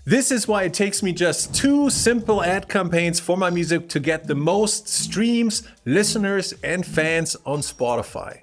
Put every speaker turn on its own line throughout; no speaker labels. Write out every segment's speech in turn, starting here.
This is why it takes me just 2 simple ad campaigns for my music to get the most streams, listeners, and fans on Spotify.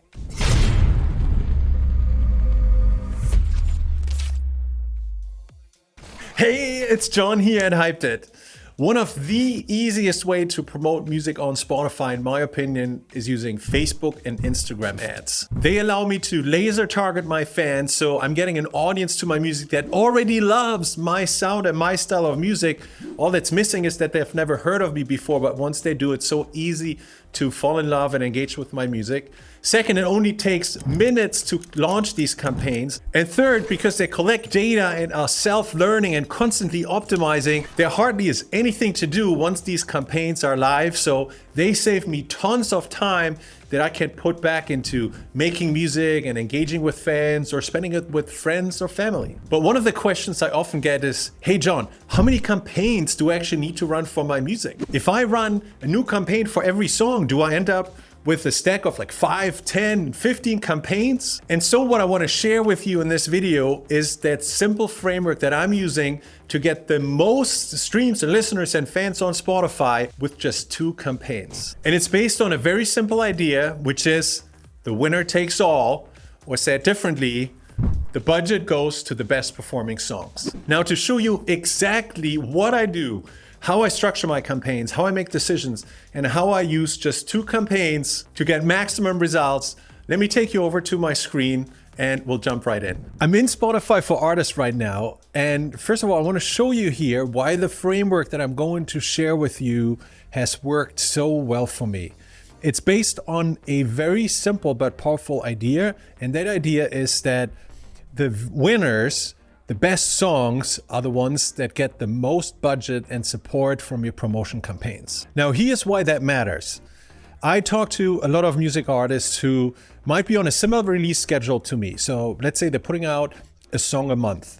Hey, it's John here at Hyped It. One of the easiest way to promote music on Spotify, in my opinion, is using Facebook and Instagram ads. They allow me to laser target my fans, so I'm getting an audience to my music that already loves my sound and my style of music. All that's missing is that they've never heard of me before, but once they do, it's so easy to fall in love and engage with my music. Second, it only takes minutes to launch these campaigns. And third, because they collect data and are self-learning and constantly optimizing, there hardly is anything to do once these campaigns are live. So they save me tons of time that I can put back into making music and engaging with fans or spending it with friends or family. But one of the questions I often get is, hey John, how many campaigns do I actually need to run for my music? If I run a new campaign for every song, do I end up with a stack of like 5, 10, 15 campaigns? And so what I want to share with you in this video is that simple framework that I'm using to get the most streams and listeners and fans on Spotify with just 2 campaigns. And it's based on a very simple idea, which is the winner takes all, or said differently, the budget goes to the best performing songs. Now, to show you exactly what I do, how I structure my campaigns, how I make decisions, and how I use just 2 campaigns to get maximum results, let me take you over to my screen and we'll jump right in. I'm in Spotify for Artists right now. And first of all, I want to show you here why the framework that I'm going to share with you has worked so well for me. It's based on a very simple but powerful idea. And that idea is that the winners, the best songs, are the ones that get the most budget and support from your promotion campaigns. Now, here's why that matters. I talk to a lot of music artists who might be on a similar release schedule to me. So let's say they're putting out a song a month,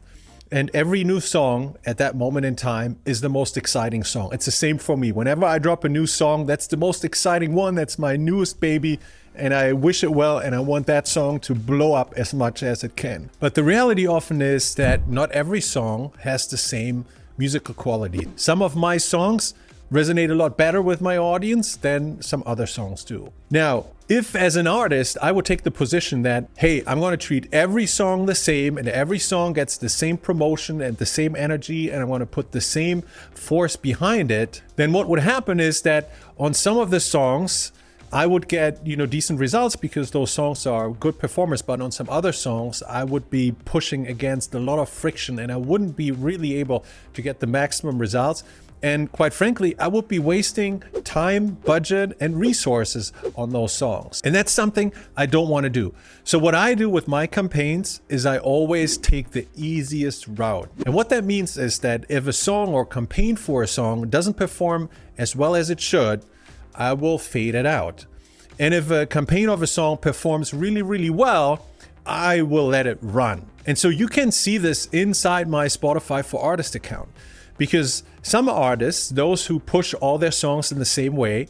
and every new song at that moment in time is the most exciting song. It's the same for me. Whenever I drop a new song, that's the most exciting one. That's my newest baby. And I wish it well, and I want that song to blow up as much as it can. But the reality often is that not every song has the same musical quality. Some of my songs resonate a lot better with my audience than some other songs do. Now, if as an artist, I would take the position that, hey, I'm going to treat every song the same and every song gets the same promotion and the same energy, and I want to put the same force behind it, then what would happen is that on some of the songs, I would get, decent results because those songs are good performers, but on some other songs, I would be pushing against a lot of friction and I wouldn't be really able to get the maximum results. And quite frankly, I would be wasting time, budget, and resources on those songs. And that's something I don't want to do. So what I do with my campaigns is I always take the easiest route. And what that means is that if a song or campaign for a song doesn't perform as well as it should, I will fade it out. And if a campaign of a song performs really, really well, I will let it run. And so you can see this inside my Spotify for Artists account, because some artists, those who push all their songs in the same way,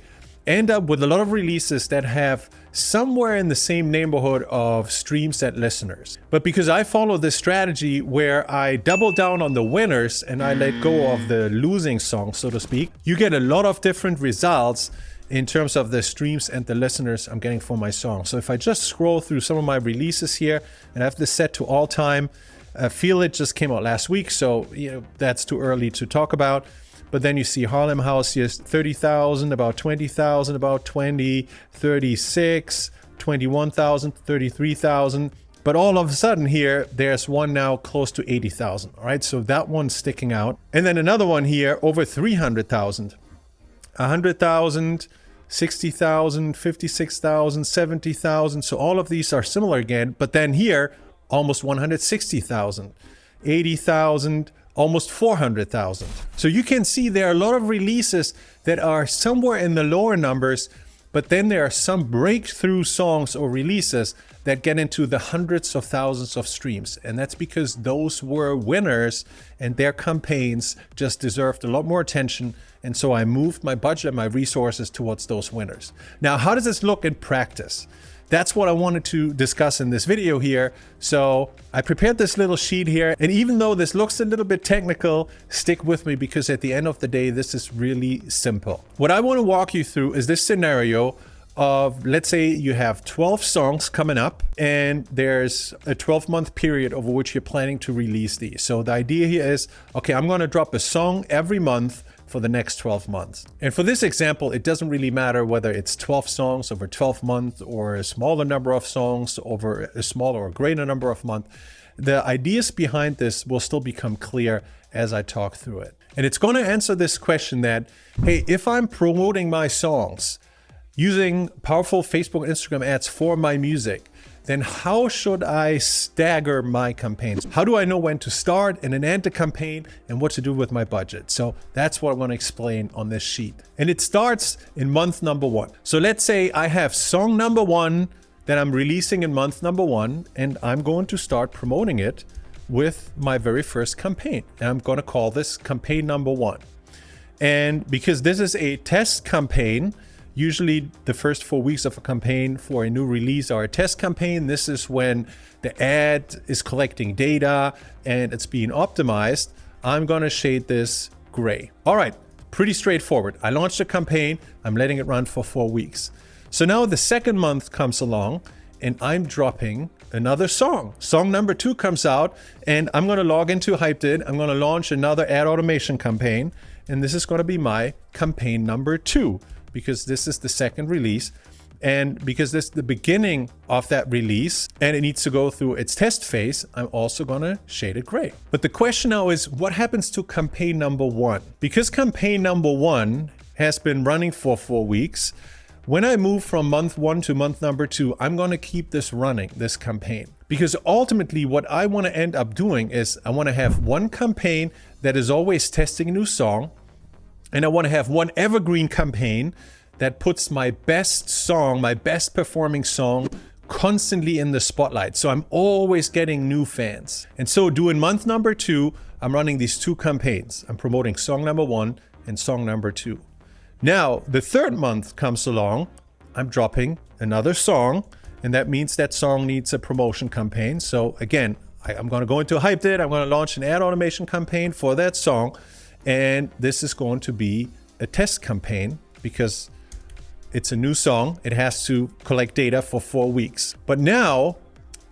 end up with a lot of releases that have somewhere in the same neighborhood of streams and listeners. But because I follow this strategy where I double down on the winners and I let go of the losing songs, so to speak, you get a lot of different results in terms of the streams and the listeners I'm getting for my song. So if I just scroll through some of my releases here, and I have this set to all time, Feel It just came out last week, so that's too early to talk about. But then you see Harlem House, here's 30,000, about 20,000, about 20, 36, 21,000, 33,000. But all of a sudden here, there's one now close to 80,000. All right, so that one's sticking out. And then another one here, over 300,000, 100,000, 60,000, 56,000, 70,000. So all of these are similar again. But then here, almost 160,000, 80,000, almost 400,000. So you can see there are a lot of releases that are somewhere in the lower numbers, but then there are some breakthrough songs or releases that get into the hundreds of thousands of streams. And that's because those were winners and their campaigns just deserved a lot more attention. And so I moved my budget and my resources towards those winners. Now, how does this look in practice? that's what I wanted to discuss in this video here. So I prepared this little sheet here, and even though this looks a little bit technical, stick with me because at the end of the day, this is really simple. What I want to walk you through is this scenario of, let's say you have 12 songs coming up and there's a 12-month period over which you're planning to release these. So the idea here is, okay, I'm going to drop a song every month for the next 12 months. And for this example, it doesn't really matter whether it's 12 songs over 12 months or a smaller number of songs over a smaller or greater number of months. The ideas behind this will still become clear as I talk through it. And it's going to answer this question that, hey, if I'm promoting my songs using powerful Facebook and Instagram ads for my music, then how should I stagger my campaigns? How do I know when to start and then end the campaign and what to do with my budget? So that's what I'm going to explain on this sheet. And it starts in month number 1. So let's say I have song number 1 that I'm releasing in month number 1, and I'm going to start promoting it with my very first campaign. And I'm going to call this campaign number 1. And because this is a test campaign, usually the first 4 weeks of a campaign for a new release are a test campaign. This is when the ad is collecting data and it's being optimized. I'm going to shade this gray. All right, pretty straightforward. I launched a campaign. I'm letting it run for 4 weeks. So now the second month comes along and I'm dropping another song. Song number 2 comes out and I'm going to log into Hyped. I'm going to launch another ad automation campaign. And this is going to be my campaign number 2. Because this is the second release and because this is the beginning of that release and it needs to go through its test phase, I'm also going to shade it gray. But the question now is, what happens to campaign number 1? Because campaign number 1 has been running for 4 weeks, when I move from month 1 to month number 2, I'm going to keep this running, this campaign. Because ultimately what I want to end up doing is I want to have one campaign that is always testing a new song. And I want to have one evergreen campaign that puts my best song, my best performing song constantly in the spotlight. So I'm always getting new fans. And so doing month number 2, I'm running these 2 campaigns. I'm promoting song number 1 and song number 2. Now, the third month comes along, I'm dropping another song, and that means that song needs a promotion campaign. So again, I'm going to go into Hyped. I'm going to launch an ad automation campaign for that song. And this is going to be a test campaign because it's a new song. It has to collect data for 4 weeks. But now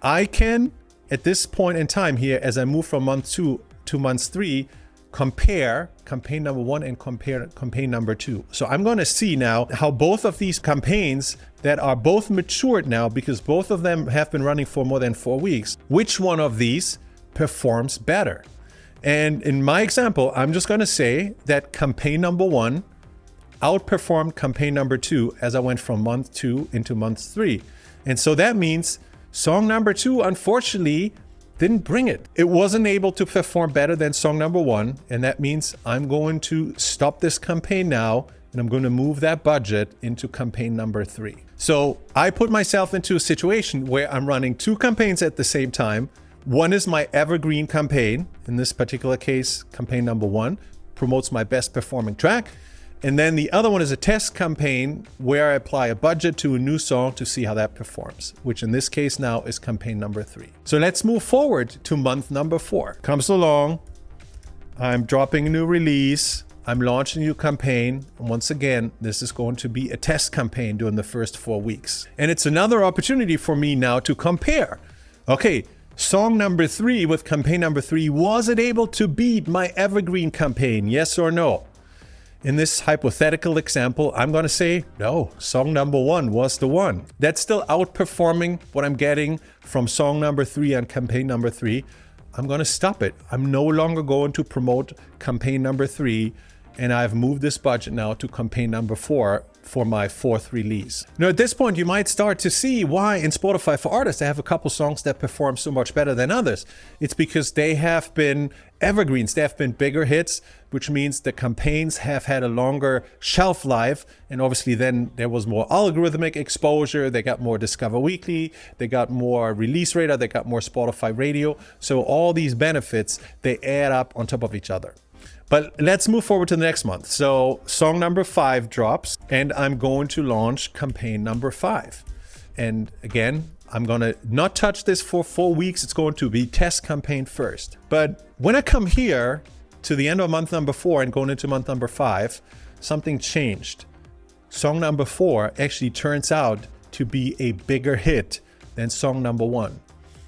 I can, at this point in time here, as I move from month 2 to month 3, compare campaign number 1 and compare campaign number 2. So I'm going to see now how both of these campaigns that are both matured now, because both of them have been running for more than 4 weeks, which one of these performs better. And in my example, I'm just going to say that campaign number 1 outperformed campaign number 2 as I went from month 2 into month 3. And so that means song number 2, unfortunately, didn't bring it. It wasn't able to perform better than song number 1. And that means I'm going to stop this campaign now and I'm going to move that budget into campaign number 3. So I put myself into a situation where I'm running 2 campaigns at the same time. One is my evergreen campaign. In this particular case, campaign number 1 promotes my best performing track. And then the other one is a test campaign where I apply a budget to a new song to see how that performs, which in this case now is campaign number 3. So let's move forward to month number 4. Comes along, I'm dropping a new release, I'm launching a new campaign. And once again, this is going to be a test campaign during the first 4 weeks. And it's another opportunity for me now to compare. Okay, song number 3 with campaign number 3, was it able to beat my evergreen campaign? Yes or no? In this hypothetical example, I'm going to say, no, song number 1 was the one. That's still outperforming what I'm getting from song number 3 and campaign number 3. I'm going to stop it. I'm no longer going to promote campaign number 3. And I've moved this budget now to campaign number 4 for my 4th release. Now, at this point, you might start to see why in Spotify for Artists, I have a couple songs that perform so much better than others. It's because they have been evergreens. They have been bigger hits, which means the campaigns have had a longer shelf life. And obviously then there was more algorithmic exposure. They got more Discover Weekly. They got more Release Radar. They got more Spotify Radio. So all these benefits, they add up on top of each other. But let's move forward to the next month. So song number 5 drops and I'm going to launch campaign number 5. And again, I'm gonna not touch this for 4 weeks. It's going to be test campaign first. But when I come here to the end of month number 4 and going into month number 5, something changed. Song number 4 actually turns out to be a bigger hit than song number 1.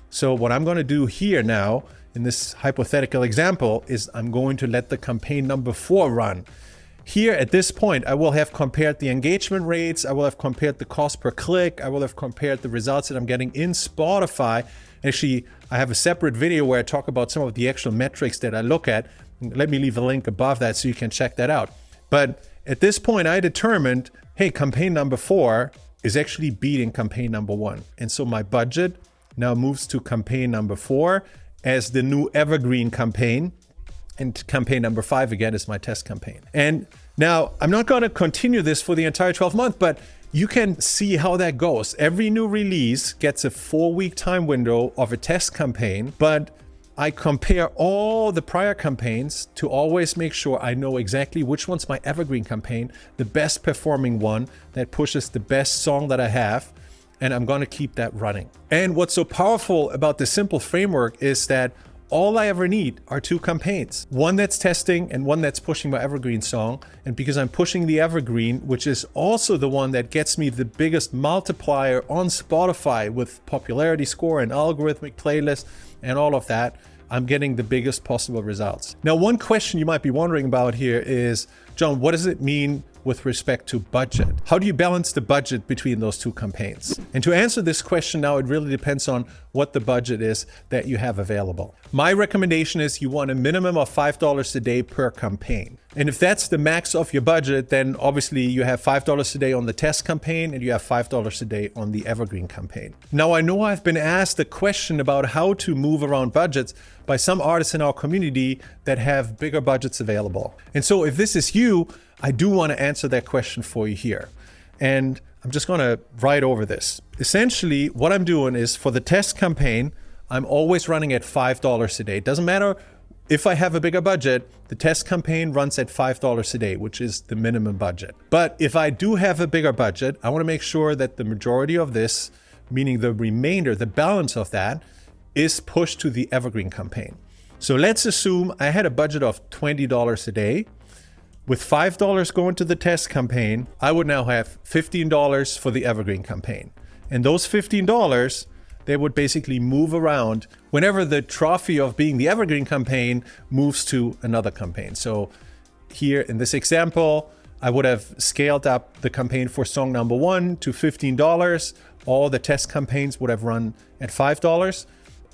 So what I'm gonna do here now in this hypothetical example is I'm going to let the campaign number 4 run. Here at this point, I will have compared the engagement rates, I will have compared the cost per click, I will have compared the results that I'm getting in Spotify. Actually, I have a separate video where I talk about some of the actual metrics that I look at. Let me leave a link above that so you can check that out. But at this point, I determined, hey, campaign number 4 is actually beating campaign number 1. And so my budget now moves to campaign number 4 as the new evergreen campaign. And campaign number 5 again is my test campaign. And now I'm not going to continue this for the entire 12 months, but you can see how that goes. Every new release gets a 4-week time window of a test campaign, but I compare all the prior campaigns to always make sure I know exactly which one's my evergreen campaign, the best performing one that pushes the best song that I have, and I'm going to keep that running. And what's so powerful about this simple framework is that all I ever need are 2 campaigns, one that's testing and one that's pushing my evergreen song. And because I'm pushing the evergreen, which is also the one that gets me the biggest multiplier on Spotify with popularity score and algorithmic playlist and all of that, I'm getting the biggest possible results. Now, one question you might be wondering about here is, John, what does it mean with respect to budget? How do you balance the budget between those 2 campaigns? And to answer this question now, it really depends on what the budget is that you have available. My recommendation is you want a minimum of $5 a day per campaign. And if that's the max of your budget, then obviously you have $5 a day on the test campaign and you have $5 a day on the evergreen campaign. Now, I know I've been asked a question about how to move around budgets by some artists in our community that have bigger budgets available. And so if this is you, I do want to answer that question for you here. And I'm just going to write over this. Essentially, what I'm doing is for the test campaign, I'm always running at $5 a day. It doesn't matter if I have a bigger budget, the test campaign runs at $5 a day, which is the minimum budget. But if I do have a bigger budget, I want to make sure that the majority of this, meaning the remainder, the balance of that, is pushed to the evergreen campaign. So let's assume I had a budget of $20 a day. With $5 going to the test campaign, I would now have $15 for the evergreen campaign. And those $15, they would basically move around whenever the trophy of being the evergreen campaign moves to another campaign. So here in this example, I would have scaled up the campaign for song number 1 to $15. All the test campaigns would have run at $5.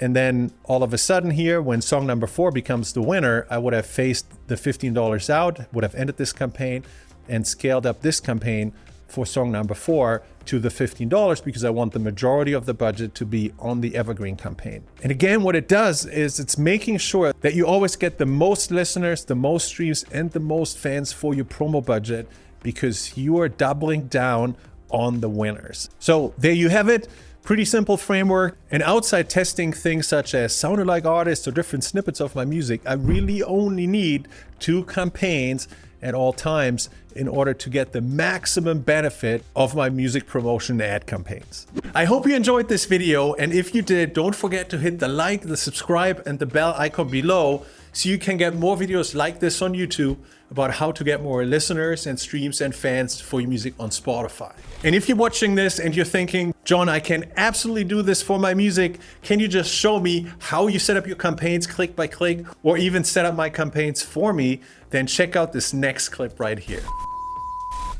And then all of a sudden here, when song number 4 becomes the winner, I would have phased the $15 out, would have ended this campaign and scaled up this campaign for song number 4 to the $15 because I want the majority of the budget to be on the evergreen campaign. And again, what it does is it's making sure that you always get the most listeners, the most streams, and the most fans for your promo budget because you are doubling down on the winners. So there you have it. Pretty simple framework. And outside testing things such as sounded like artists or different snippets of my music, I really only need 2 campaigns at all times in order to get the maximum benefit of my music promotion ad campaigns. I hope you enjoyed this video, and if you did, don't forget to hit the like, the subscribe, and the bell icon below so you can get more videos like this on YouTube about how to get more listeners and streams and fans for your music on Spotify. And if you're watching this and you're thinking, John, I can absolutely do this for my music, can you just show me how you set up your campaigns click by click, or even set up my campaigns for me? Then check out this next clip right here.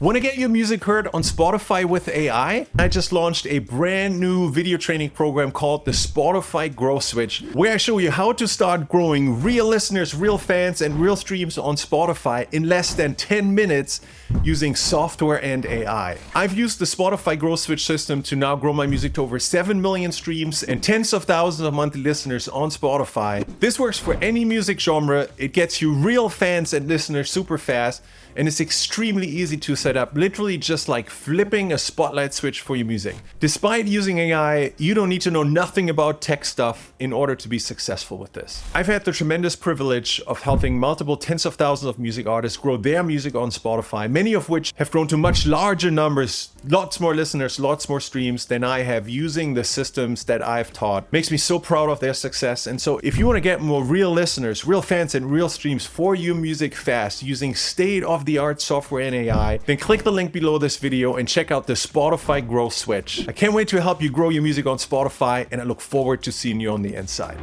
Want to get your music heard on Spotify with AI? I just launched a brand new video training program called the Spotify Growth Switch, where I show you how to start growing real listeners, real fans, and real streams on Spotify in less than 10 minutes using software and AI. I've used the Spotify Growth Switch system to now grow my music to over 7 million streams and tens of thousands of monthly listeners on Spotify. This works for any music genre. It gets you real fans and listeners super fast, and it's extremely easy to setup, literally just like flipping a spotlight switch for your music. Despite using AI, you don't need to know nothing about tech stuff in order to be successful with this. I've had the tremendous privilege of helping multiple tens of thousands of music artists grow their music on Spotify, many of which have grown to much larger numbers, lots more listeners, lots more streams than I have using the systems that I've taught. Makes me so proud of their success. And so if you want to get more real listeners, real fans, and real streams for your music fast using state-of-the-art software and AI, then click the link below this video and check out the Spotify Growth Switch. I can't wait to help you grow your music on Spotify, and I look forward to seeing you on the inside.